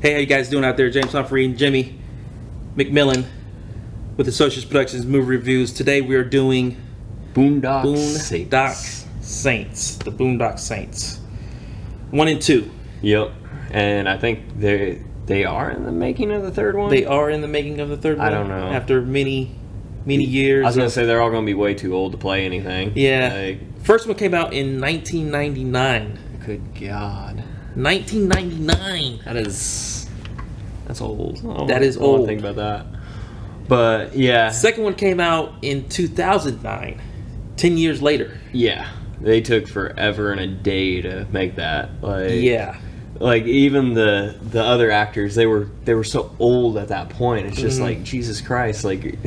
Hey, how you guys doing out there? James Humphrey and Jimmy McMillan with Associates Productions Movie Reviews. Today we are doing Boondock Saints. The Boondock Saints. 1 and 2. Yep. And I think they are in the making of the third one? They are in the making of the third one. I don't know. After many years. I was going to say they're all going to be way too old to play anything. Yeah. First one came out in 1999. Good God. 1999. That's old. That is I don't old. think about that. But yeah. Second one came out in 2009. 10 years later. Yeah. They took forever and a day to make that. Yeah. Like even the other actors, they were so old at that point. It's just like, Jesus Christ, like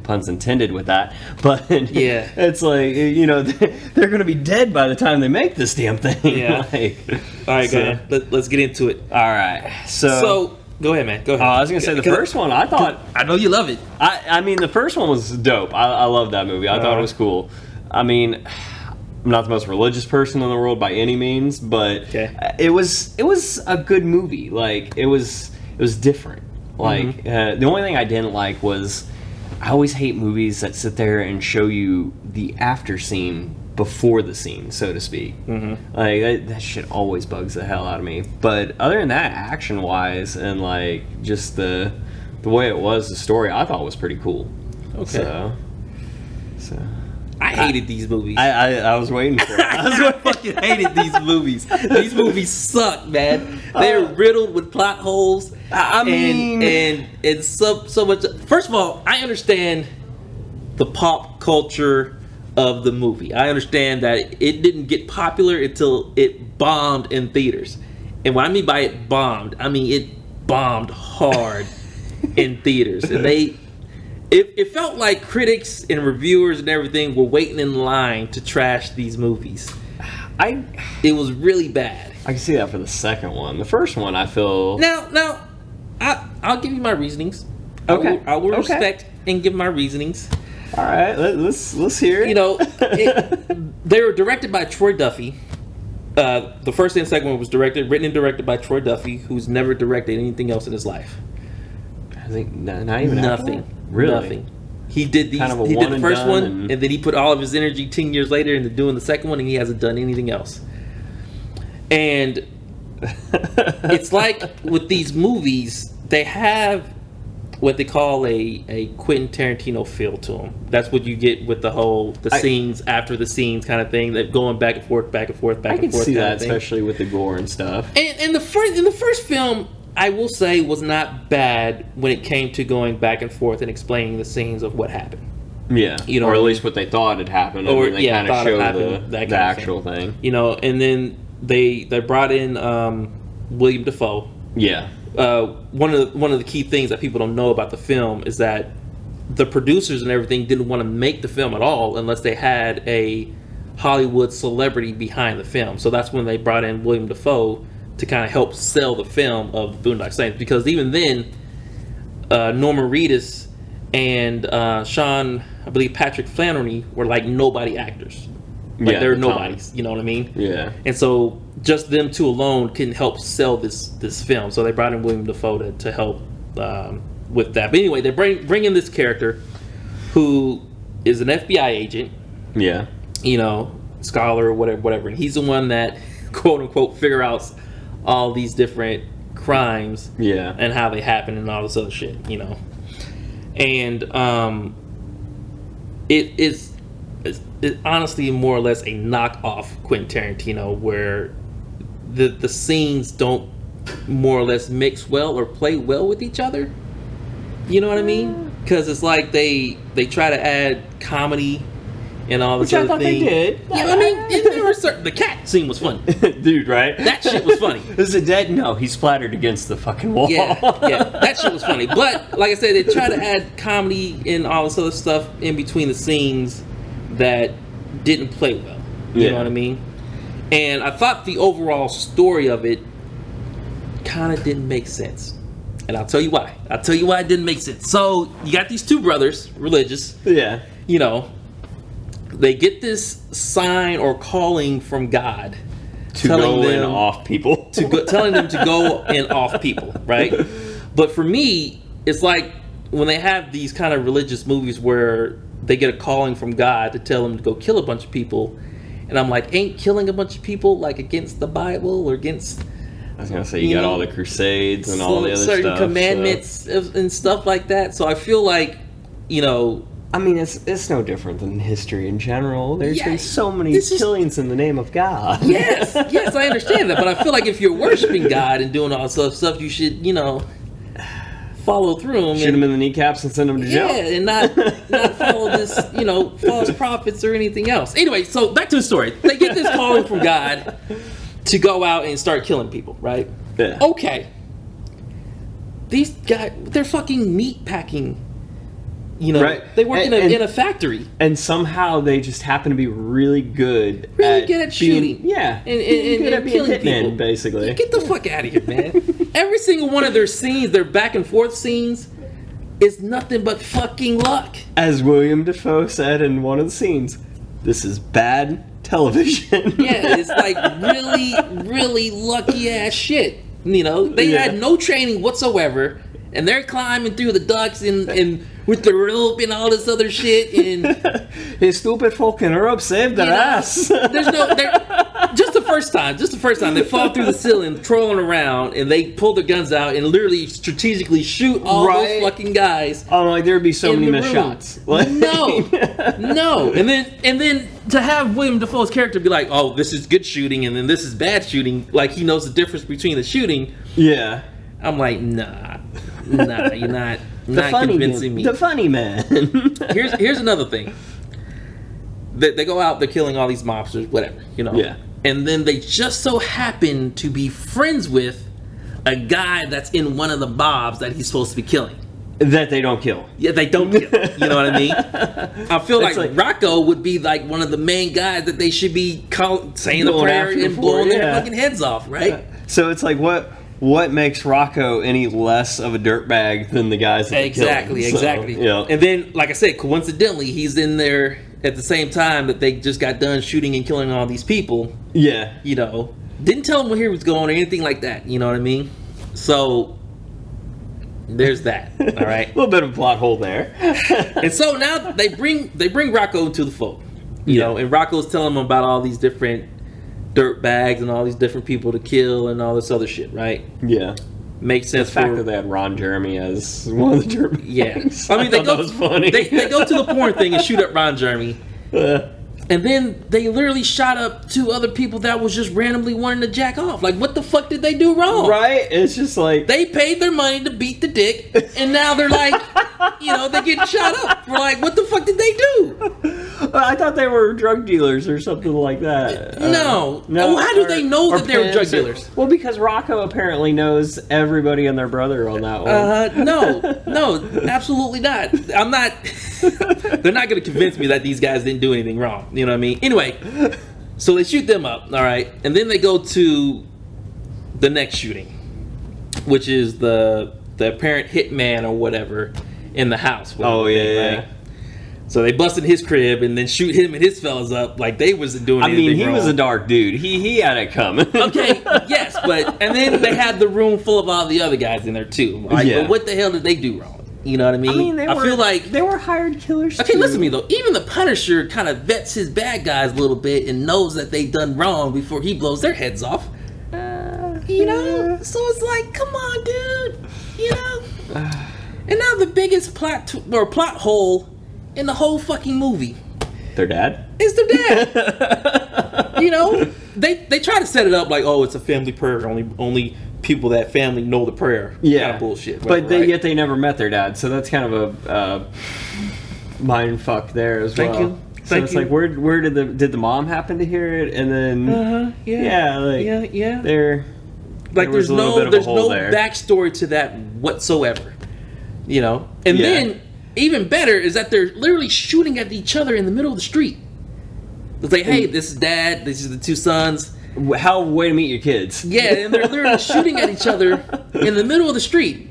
puns intended with that. But yeah, it's like, you know, they're gonna be dead by the time they make this damn thing. Yeah. All right, so, let's get into it. All right. So go ahead, man. Go ahead. I was gonna say the first one. I know you love it. I mean, the first one was dope. I love that movie. I thought it was cool. I mean, I'm not the most religious person in the world by any means, but it was a good movie. Like it was different. Like the only thing I didn't like was I always hate movies that sit there and show you the after scene before the scene, so to speak. Like that shit always bugs the hell out of me. But other than that, action wise and like just the way it was, the story, I thought was pretty cool. Okay. So. I hated these movies. I was waiting for it. I fucking hated these movies. These movies suck, man. They're riddled with plot holes. I mean, and so much. First of all, I understand the pop culture of the movie. I understand that it didn't get popular until it bombed in theaters. And what I mean by it bombed, I mean it bombed hard in theaters. And It felt like critics and reviewers and everything were waiting in line to trash these movies. It was really bad. I can see that for the second one. The first one, I feel... Now, I'll give you my reasonings. Okay. I will respect and give my reasonings. All right, let's hear it. You know, they were directed by Troy Duffy. The first and second one was written and directed by Troy Duffy, who's never directed anything else in his life. I think not even nothing. Really? Nothing. He did kind of he did the first one, and then he put all of his energy 10 years later into doing the second one, and he hasn't done anything else. And it's like with these movies, they have what they call a Quentin Tarantino feel to them. That's what you get with the scenes after the scenes kind of thing, that going back and forth. I can see that, especially with the gore and stuff. And in the first film, I will say, was not bad when it came to going back and forth and explaining the scenes of what happened. Yeah, you know, or at least what they thought had happened, or they kind of show the actual thing. You know, and then they brought in William Dafoe. Yeah. One of the key things that people don't know about the film is that the producers and everything didn't want to make the film at all unless they had a Hollywood celebrity behind the film. So that's when they brought in William Dafoe to kind of help sell the film of Boondock Saints, because even then, Norman Reedus and Sean, I believe Patrick Flannery, were like nobody actors. Like they're nobodies, you know what I mean? Yeah. And so just them two alone can help sell this film. So they brought in William Dafoe to help with that. But anyway, they bring in this character who is an FBI agent. Yeah. You know, scholar or whatever, and he's the one that quote unquote figure out all these different crimes, and how they happen and all this other shit, you know. And it's honestly more or less a knockoff Quentin Tarantino, where the scenes don't more or less mix well or play well with each other. You know what I mean? Because it's like they try to add comedy and all this other thing. They did. Yeah, I mean, there were the cat scene was funny. Dude, right? That shit was funny. Is it dead? No, he's splattered against the fucking wall. Yeah, that shit was funny. But, like I said, they try to add comedy and all this other stuff in between the scenes that didn't play well. You know what I mean? And I thought the overall story of it kind of didn't make sense. And I'll tell you why. It didn't make sense. So, you got these two brothers, religious. Yeah. You know, they get this sign or calling from God to go and off people. Telling them to go and off people, right? But for me, it's like when they have these kind of religious movies where they get a calling from God to tell them to go kill a bunch of people, and I'm like, ain't killing a bunch of people like against the Bible or against... I was gonna say you got all the Crusades and all the other certain commandments and stuff like that. So I feel like, you know, I mean, it's no different than history in general. There's been so many killings in the name of God. Yes, I understand that, but I feel like if you're worshiping God and doing all this stuff, you should, you know, follow through them. Shoot them in the kneecaps and send them to jail. Yeah, and not follow this, you know, false prophets or anything else. Anyway, so back to the story. They get this calling from God to go out and start killing people, right? Yeah. Okay. These guys, they're fucking meat packing. You know, right. They work in a factory. And somehow they just happen to be really good at shooting. Yeah. And good at being killing hitmen, people. basically. Get the fuck out of here, man. Every single one of their scenes, their back and forth scenes, is nothing but fucking luck. As William Dafoe said in one of the scenes, this is bad television. Yeah, it's like really, really lucky ass shit. You know, they had no training whatsoever, and they're climbing through the ducts and with the rope and all this other shit. And his stupid fucking rope saved their ass. Just the first time they fall through the ceiling, trolling around, and they pull their guns out and literally strategically shoot all those fucking guys. Oh, like there'd be so many missed shots. No. And then to have William Dafoe's character be like, "Oh, this is good shooting, and then this is bad shooting," like he knows the difference between the shooting. Yeah. I'm like, nah, you're not convincing me. The funny man. Here's another thing. They go out, they're killing all these mobsters, whatever, you know. Yeah. And then they just so happen to be friends with a guy that's in one of the mobs that he's supposed to be killing. That they don't kill. Yeah, they don't kill. You know what I mean? I feel like Rocco would be like one of the main guys that they should be saying the prayer and blowing their fucking heads off, right? So it's like, what makes Rocco any less of a dirtbag than the guys that Exactly. Yeah. And then, like I said, coincidentally, he's in there at the same time that they just got done shooting and killing all these people. Yeah. You know, didn't tell him where he was going or anything like that. You know what I mean? So there's that. All right. A little bit of a plot hole there. And so now they bring Rocco into the fold. You know, and Rocco's telling them about all these different dirt bags and all these different people to kill and all this other shit, right? Yeah. Makes sense. The fact that they had Ron Jeremy as one of the dirt bags. Yeah. I mean, that was funny. They go to the porn thing and shoot up Ron Jeremy. And then they literally shot up 2 other people that was just randomly wanting to jack off. Like, what the fuck did they do wrong? Right? It's just like... They paid their money to beat the dick, and now they're like, you know, they're getting shot up. We're like, what the fuck did they do? I thought they were drug dealers or something like that. No. How do they know that they were drug dealers? Well, because Rocco apparently knows everybody and their brother on that one. No, absolutely not. I'm not... They're not going to convince me that these guys didn't do anything wrong. You know what I mean? Anyway, so they shoot them up, all right? And then they go to the next shooting, which is the apparent hitman or whatever in the house. Yeah. So they busted his crib and then shoot him and his fellas up like they wasn't doing anything wrong. I mean, he was a dark dude. He had it coming. Okay, yes, and then they had the room full of all the other guys in there too. Like, but what the hell did they do wrong? You know what I mean? I feel like they were hired killers. Okay, listen to me though. Even the Punisher kind of vets his bad guys a little bit and knows that they've done wrong before he blows their heads off. You know? So it's like, come on, dude. You know? And now the biggest plot hole in the whole fucking movie. Their dad? It's their dad. You know? They try to set it up like, oh, it's a family prayer. Only people that family know the prayer. Yeah. Kind of bullshit. But yet they never met their dad, so that's kind of a mind fuck there as well. Thank you. So it's like, where did the mom happen to hear it? And then there's no backstory to that whatsoever. You know? And then even better is that they're literally shooting at each other in the middle of the street. It's like, hey, this is dad, this is the 2 sons. How way to meet your kids. Yeah, and they're literally shooting at each other in the middle of the street.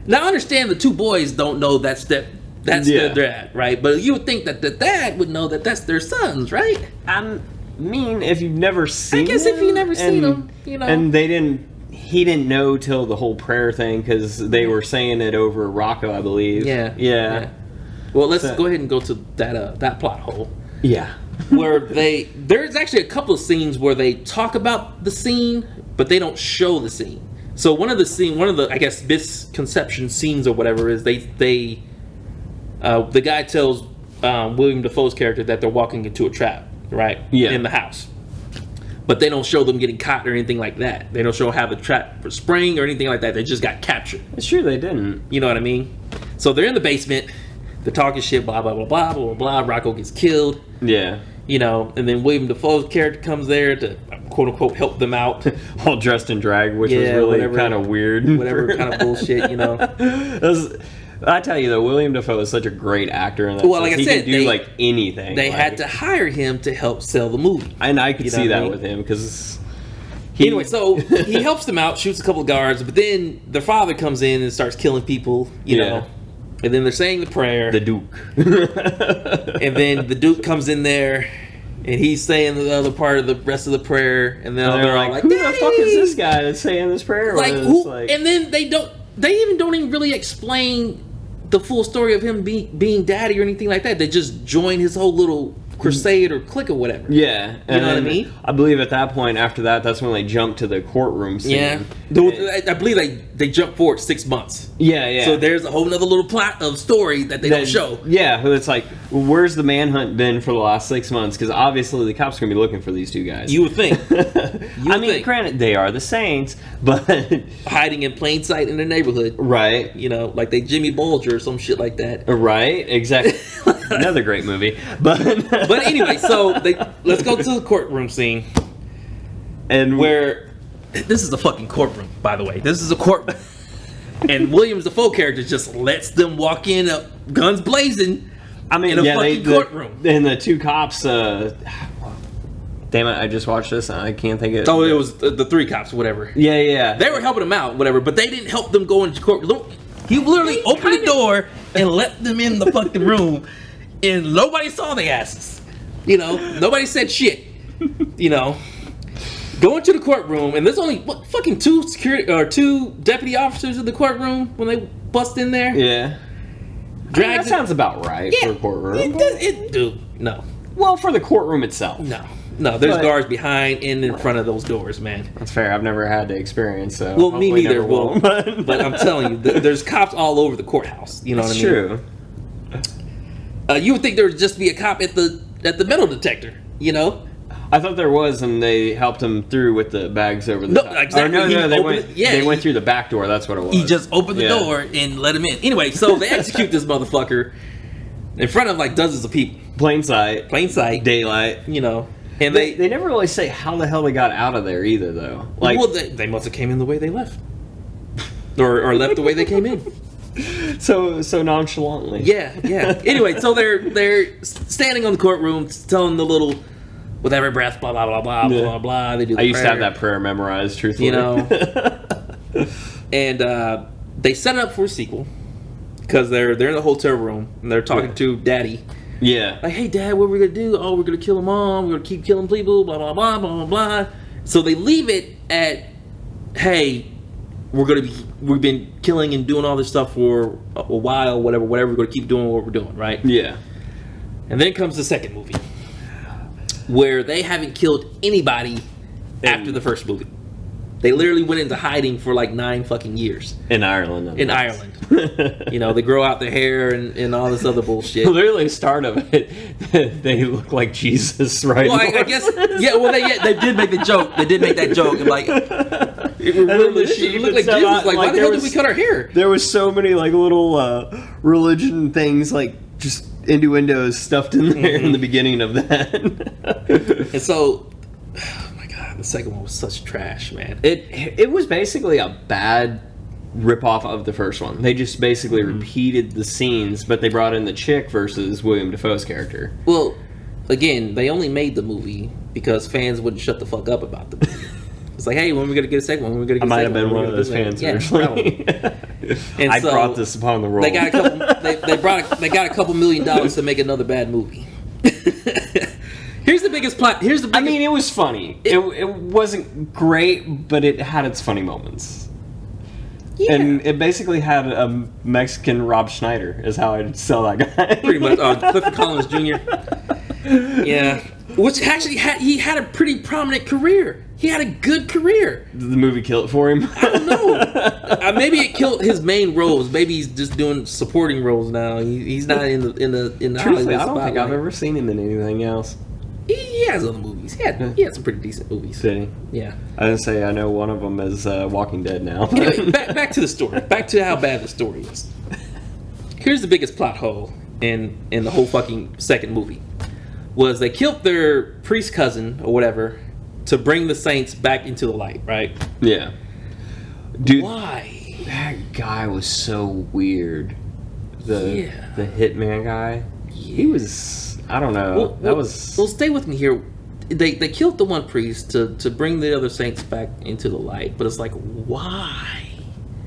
Now I understand the 2 boys don't know that's their dad, right? But you would think that the dad would know that that's their sons, right? mean if you've never seen. I guess if you've never seen him, and he didn't know till the whole prayer thing because they were saying it over Rocco, I believe. Yeah. Well, let's go ahead and go to that plot hole. Yeah. Where there's actually a couple of scenes where they talk about the scene, but they don't show the scene. So one of the I guess misconception scenes or whatever is the guy tells William Dafoe's character that they're walking into a trap, right? Yeah. In the house. But they don't show them getting caught or anything like that. They don't show how the trap for spring or anything like that. They just got captured. It's true they didn't. You know what I mean? So they're in the basement. They're talking shit, blah, blah, blah, blah, blah, blah. Rocco gets killed. Yeah. And then William Dafoe's character comes there to, quote unquote, help them out. All dressed in drag, which was really kind of weird. Whatever kind of bullshit, I tell you though, William Dafoe is such a great actor in that. Well, like I said, he can do anything. They had to hire him to help sell the movie, and I could see that with him because. Anyway, so he helps them out, shoots a couple of guards, but then their father comes in and starts killing people. You know, and then they're saying the prayer. The Duke, and then the Duke comes in there. And he's saying the other part of the rest of the prayer, and then they're all like, "Who the fuck is this guy that's saying this prayer?" And then they don't even really explain the full story of him being daddy or anything like that. They just join his whole little crusade or clique or whatever. Yeah, you know what I mean. I believe at that point, after that's when they jump to the courtroom scene. Yeah, I believe they jump forward 6 months. Yeah. So there's a whole other little plot of story that they don't show. Yeah, it's like, where's the manhunt been for the last 6 months? Because obviously the cops are gonna be looking for these two guys. You would think. Granted, they are the Saints, but hiding in plain sight in their neighborhood, right? Like they Jimmy Bulger or some shit like that. Right? Exactly. Another great movie, but anyway, so let's go to the courtroom scene, and where this is a fucking courtroom, by the way. This is a courtroom, and Williams Dafoe character just lets them walk in, guns blazing. In a fucking courtroom, and the two cops. Damn it! I just watched this and I can't think of it. Oh, it was the three cops, whatever. Yeah. They were helping them out, whatever, but they didn't help them go into court. He literally opened the door and let them in the fucking room. And nobody saw the asses. Nobody said shit. Go into the courtroom, and there's only fucking two deputy officers in the courtroom when they bust in there. Yeah. That sounds about right for a courtroom. No. Well, for the courtroom itself. No, there's guards behind and in front of those doors, man. That's fair. I've never had the experience, so. Well, me neither. But I'm telling you, there's cops all over the courthouse. You know what I mean? True. You would think there would just be a cop at the metal detector, I thought there was, and they helped him through with the bags over the top. Exactly. They went through the back door. That's what it was. He just opened the door and let him in. Anyway, so they execute this motherfucker in front of dozens of people. Plain sight. Daylight. And they never really say how the hell they got out of there either, though. They must have came in the way they left, or left the way they came in. So nonchalantly. Yeah. Anyway, so they're standing on the courtroom, telling the little, with every breath, blah blah blah blah blah blah. They do. I used to have that prayer memorized, truthfully. And they set it up for a sequel because they're in the hotel room and they're talking to Daddy. Yeah. Like, hey, Dad, what are we gonna do? Oh, we're gonna kill them all. We're gonna keep killing people. Blah blah blah blah blah. So they leave it at, hey, we've been killing and doing all this stuff for a while, whatever. We're gonna keep doing what we're doing, right? Yeah. And then comes the second movie, where they haven't killed anybody after the first movie. They literally went into hiding for 9 fucking years. In Ireland. Ireland. They grow out their hair and all this other bullshit. Literally, the start of it, they look like Jesus, right? Well, I guess, yeah, well, they did make the joke. They did make that joke. And it looked like Jesus. Why the hell did we cut our hair? There was so many, little religion things, just innuendos stuffed in there in the beginning of that. And so, oh my god, the second one was such trash, man. It was basically a bad ripoff of the first one. They just basically repeated the scenes, but they brought in the chick versus William Dafoe's character. Well, again, they only made the movie because fans wouldn't shut the fuck up about the movie. It's like, hey, when are we gonna get a second one? When are we gonna get I might have been one of those fans. Yeah, probably. And I brought this upon the world. They got a couple. They got a couple $1 million to make another bad movie. Here's the biggest plot. Here's the biggest... I mean, it was funny. It wasn't great, but it had its funny moments. Yeah. And it basically had a Mexican Rob Schneider, is how I'd sell that guy. Pretty much. Clifford Collins Jr. Yeah. Which actually, he had a pretty prominent career. He had a good career. Did the movie kill it for him? I don't know. Maybe it killed his main roles. Maybe he's just doing supporting roles now. He's not in the Truthfully, I don't think I've ever seen him in anything else. He has other movies. He had some pretty decent movies. Did he? Yeah. I didn't say I know one of them is Walking Dead now. Anyway, back to the story. Back to how bad the story is. Here's the biggest plot hole in the whole fucking second movie. Was they killed their priest cousin or whatever to bring the saints back into the light, right? Yeah. Dude, why? That guy was so weird. The hitman guy. Yeah. He was, I don't know. Well, stay with me here. They killed the one priest to bring the other saints back into the light, but it's like, why?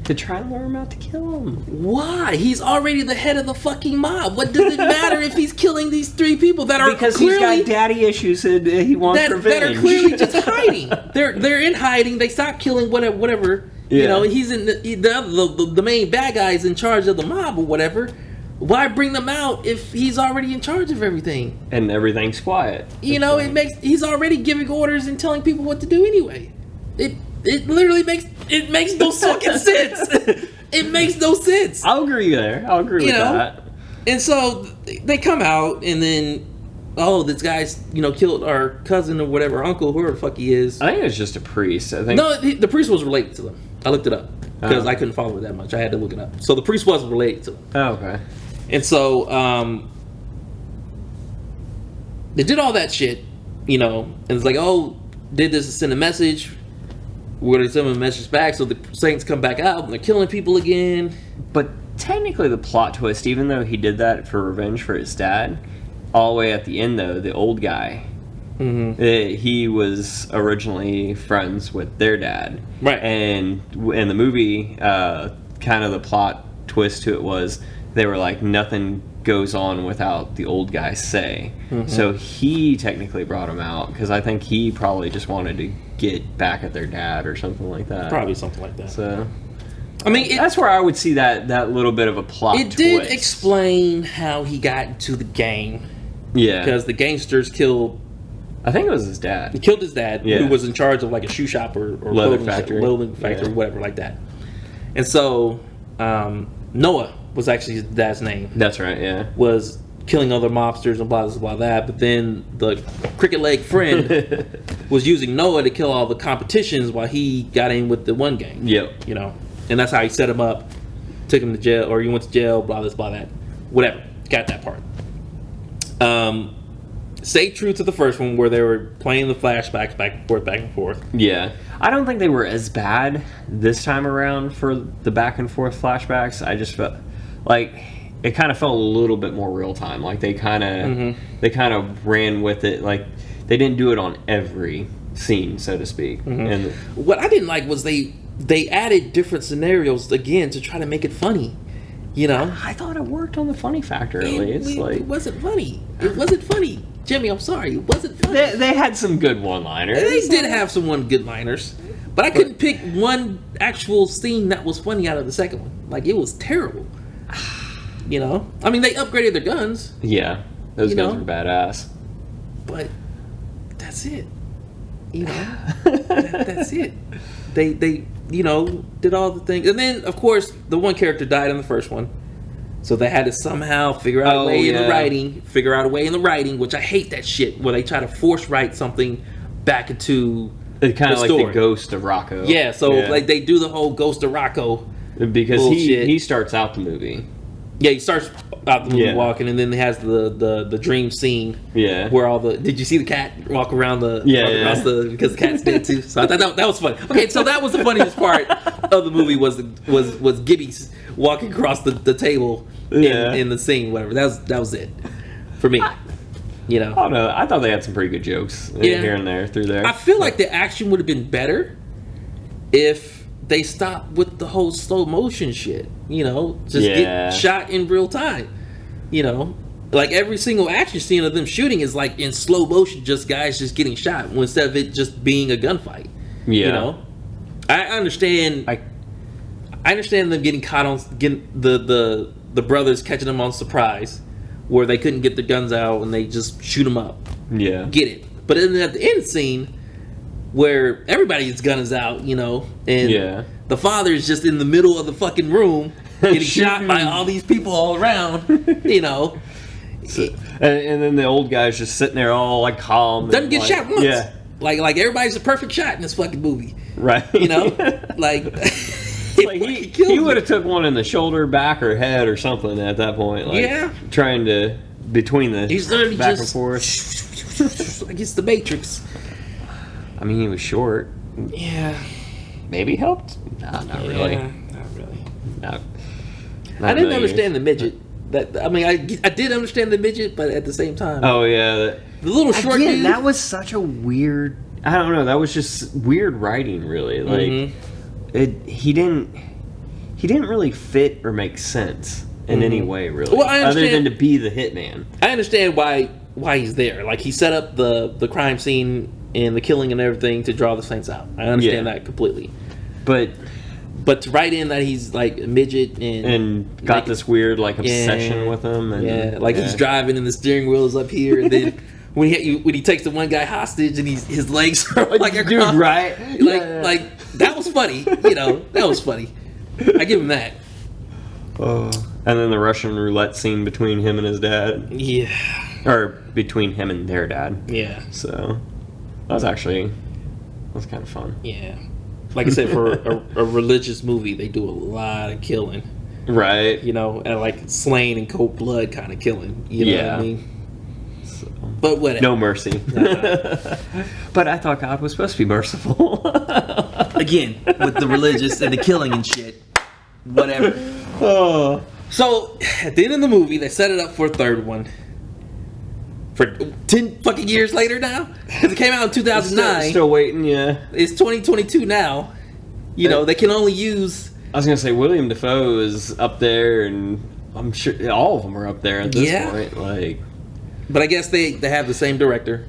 To try to lure him out to kill him. Why? He's already the head of the fucking mob. What does it matter if he's killing these three people that are because clearly... he's got daddy issues and he wants revenge. That are clearly just hiding. They're in hiding. They stopped killing whatever. Yeah. You know, he's in the main bad guy is in charge of the mob or whatever. Why bring them out if he's already in charge of everything? And everything's quiet. You know, he's already giving orders and telling people what to do anyway. It literally makes no fucking sense. It makes no sense. I'll agree there. I'll agree with that. And so they come out, and then this guy's killed our cousin or whatever, uncle, whoever the fuck he is. I think it was just a priest. I think the priest was related to them. I looked it up because I couldn't follow it that much. I had to look it up. So the priest was related to them. Oh, okay. And so they did all that shit, and it's like, did this to send a message. We're going to send them a message back, so the saints come back out, and they're killing people again. But technically the plot twist, even though he did that for revenge for his dad, all the way at the end, though, the old guy, he was originally friends with their dad. Right. And in the movie, kind of the plot twist to it was they were like, nothing goes on without the old guy's say. So he technically brought him out because I think he probably just wanted to get back at their dad or something like that. Probably something like that. So, I mean, that's where I would see that little bit of a plot twist. It did explain how he got into the gang. Yeah. Because the gangsters killed... I think it was his dad. He killed his dad, who was in charge of like a shoe shop or leather factory, whatever like that. And so, Noah was actually his dad's name. That's right, yeah. Was killing other mobsters and blah, blah, blah, that. But then the cricket leg friend was using Noah to kill all the competitions while he got in with the one gang. Yep. And that's how he set him up, took him to jail, or he went to jail, blah, this, blah, that. Whatever. Got that part. Stay true to the first one where they were playing the flashbacks back and forth. Yeah. I don't think they were as bad this time around for the back and forth flashbacks. I just felt like it kind of felt a little bit more real time. Like they kind of ran with it. Like they didn't do it on every scene, so to speak. And what I didn't like was they added different scenarios again to try to make it funny. I thought it worked on the funny factor at least. It wasn't funny. It wasn't funny. Jimmy, I'm sorry. It wasn't funny. They had some good one-liners. They did have some good liners. But I couldn't pick one actual scene that was funny out of the second one. Like, it was terrible. I mean, they upgraded their guns. Yeah. Those guns were badass. But that's it. That's it. They did all the things. And then, of course, the one character died in the first one. So they had to somehow figure out a way in the writing, which I hate that shit, where they try to force write something back into it's kind of like the ghost of Rocco. Yeah, so like they do the whole ghost of Rocco. Because he starts out the movie. Yeah, he starts out the movie walking, and then he has the dream scene. Yeah. Where did you see the cat walk around because the cat's dead too. So I thought that was funny. Okay, so that was the funniest part of the movie was Gibby walking across the table in the scene, whatever. That was it for me. I don't know. I thought they had some pretty good jokes here and there through there. I feel like the action would have been better if they stopped with the whole slow motion shit. Get shot in real time. like every single action scene of them shooting is like in slow motion, just guys just getting shot instead of it just being a gunfight. Yeah. You know, I understand. I understand them getting caught on getting the brothers catching them on surprise, where they couldn't get their guns out and they just shoot them up. Yeah, get it. But then at the end scene, where everybody's gun is out, you know, and the father's just in the middle of the fucking room getting shot by all these people all around, you know. So, and then the old guy's just sitting there all like calm. Doesn't get shot once. Yeah. Like everybody's a perfect shot in this fucking movie. Right. You know? Like, like he would have took one in the shoulder, back, or head or something at that point. Like, trying to, between the he's literally back just, and forth. Like it's the Matrix. I mean, he was short. Yeah. Maybe helped? Nah, not really. Not really. Not I didn't understand the midget. I mean, I did understand the midget, but at the same time, oh yeah, the little short dude. That was such a weird. I don't know. That was just weird writing, really. Like he didn't really fit or make sense in any way, really. Well, other than to be the hitman. I understand why he's there. Like he set up the crime scene and the killing and everything to draw the Saints out. I understand that completely. But to write in that he's like a midget and got like, this weird like obsession with him, and he's driving and the steering wheel is up here, and then when he takes the one guy hostage and his legs are like dude, right? Like that was funny, you know, that was funny. I give him that. And then the Russian roulette scene between him and his dad. Yeah. Or between him and their dad. Yeah. So that was kind of fun. Yeah. Like I said, for a religious movie, they do a lot of killing. Right. You know, and like slain in cold blood kind of killing. You know what I mean? So, but whatever. No mercy. But I thought God was supposed to be merciful. Again, with the religious and the killing and shit. Whatever. Oh. So, at the end of the movie, they set it up for a third one. For 10 fucking years later now? Because it came out in 2009. Still waiting, yeah. It's 2022 now. You know, they can only use... I was going to say, William Dafoe is up there, and I'm sure all of them are up there at this point. Like, but I guess they have the same director.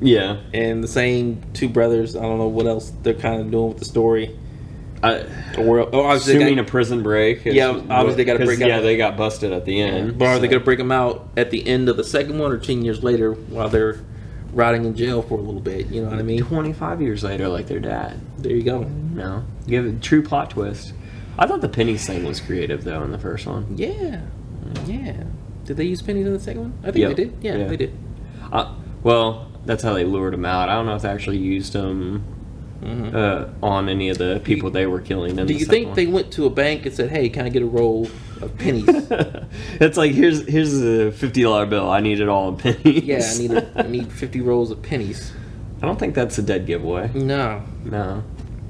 Yeah. And the same two brothers. I don't know what else they're kind of doing with the story. Assuming a prison break. Obviously they got to break out. Yeah, they got busted at the end. But are they going to break them out at the end of the second one or 10 years later while they're rotting in jail for a little bit? You know what I mean? 25 years later, like their dad. There you go. No. Give it a true plot twist. I thought the pennies thing was creative, though, in the first one. Yeah. Yeah. Did they use pennies in the second one? I think they did. Yeah, they did. Well, that's how they lured him out. I don't know if they actually used them on any of the people they were killing. Do you think they went to a bank and said, "Hey, can I get a roll of pennies?" It's like here's a $50 bill. I need it all in pennies. Yeah, I need 50 rolls of pennies. I don't think that's a dead giveaway. No, not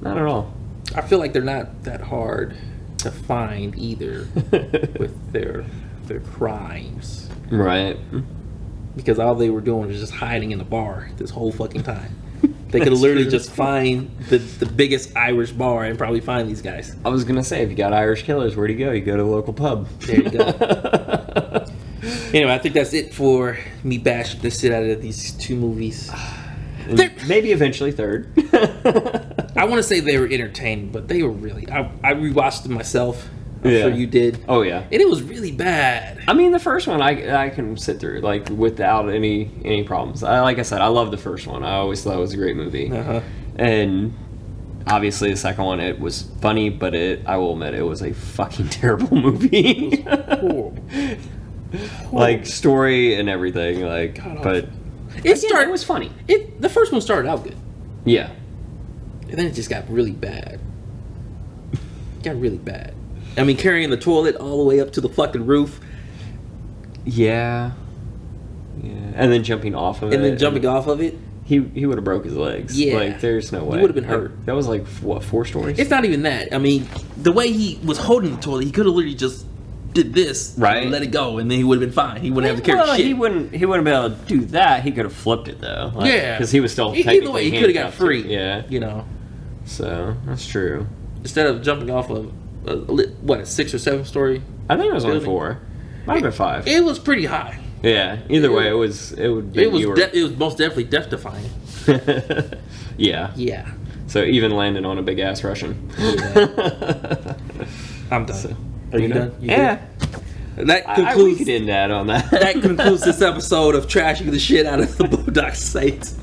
at all. I feel like they're not that hard to find either with their crimes. Right. Because all they were doing was just hiding in the bar this whole fucking time. They could literally just find the biggest Irish bar and probably find these guys. I was going to say, if you got Irish killers, where do you go? You go to a local pub. There you go. Anyway, I think that's it for me bashing the shit out of these two movies. Maybe eventually third. I want to say they were entertaining, but they were really... I rewatched them myself. I'm sure you did. Oh, yeah. And it was really bad. I mean, the first one I can sit through, like, without any problems. Like I said, I love the first one. I always thought it was a great movie. And obviously the second one, it was funny, but I will admit, it was a fucking terrible movie. It was horrible. Like, story and everything, like, but... It was funny. The first one started out good. Yeah. And then it just got really bad. It got really bad. I mean, carrying the toilet all the way up to the fucking roof. Yeah. And then jumping off of it. He would have broke his legs. Yeah. Like, there's no way. He would have been hurt. That was like, what, 4 stories? It's not even that. I mean, the way he was holding the toilet, he could have literally just did this. Right. And let it go, and then he would have been fine. He wouldn't have to carry shit. He wouldn't be able to do that. He could have flipped it, though. Like, yeah. Because he was still Either way, he could have got free. Yeah. You know. So, that's true. Instead of jumping off of a 6 or 7 story? I think it was only 4. Might have been 5. It was pretty high. Yeah. Either way, it would. It was most definitely death-defying. Yeah. Yeah. So even landing on a big ass Russian. Yeah. I'm done. So, Are you done? Yeah. That concludes. We could end that on that. That concludes this episode of trashing the shit out of the Boondock Saints.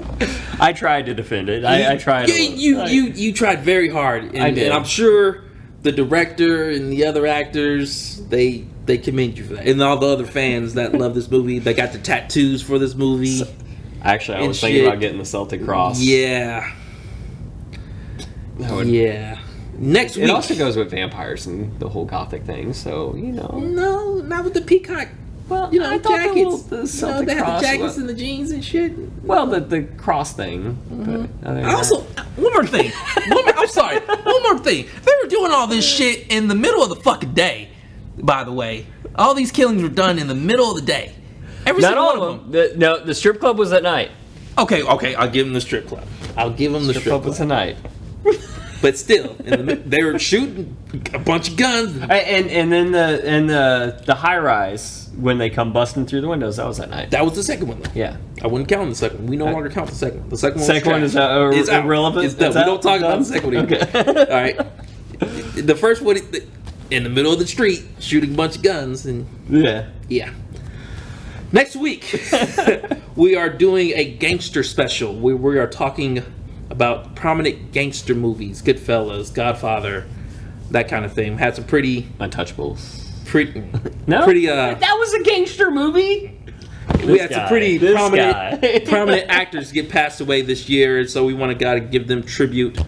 I tried to defend it. I tried. You tried very hard. And, I did. And I'm sure the director and the other actors they commend you for that, and all the other fans that love this movie. They got the tattoos for this movie. Actually, I was thinking about getting the Celtic cross. Yeah. Yeah. Next week. It also goes with vampires and the whole gothic thing, so, you know. No, not with the peacock. Well, you know, jackets. They have the jackets and the jeans and shit. Well, the cross thing. But also, one more thing. I'm sorry. One more thing. They were doing all this shit in the middle of the fucking day, by the way. All these killings were done in the middle of the day. Not all of them. The strip club was at night. Okay, I'll give them the strip club. The strip club was at night. But still, they were shooting a bunch of guns. And then the high rise, when they come busting through the windows, that was at night. That was the second one, though. Yeah. I wouldn't count the second one. We no longer count the second one. The second one is irrelevant? It's done. We don't talk about the second one anymore. Okay. All right. The first one, in the middle of the street, shooting a bunch of guns. And yeah. Next week, we are doing a gangster special where we are talking about prominent gangster movies, Goodfellas, Godfather, that kind of thing. Had some pretty Untouchables. That was a gangster movie. We had some pretty prominent actors get passed away this year, and so we want to give them tribute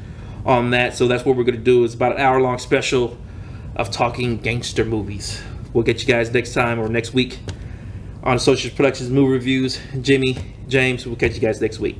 on that. So that's what we're going to do. It's about an hour-long special of talking gangster movies. We'll get you guys next time or next week on Associates Productions Movie Reviews. Jimmy, James, we'll catch you guys next week.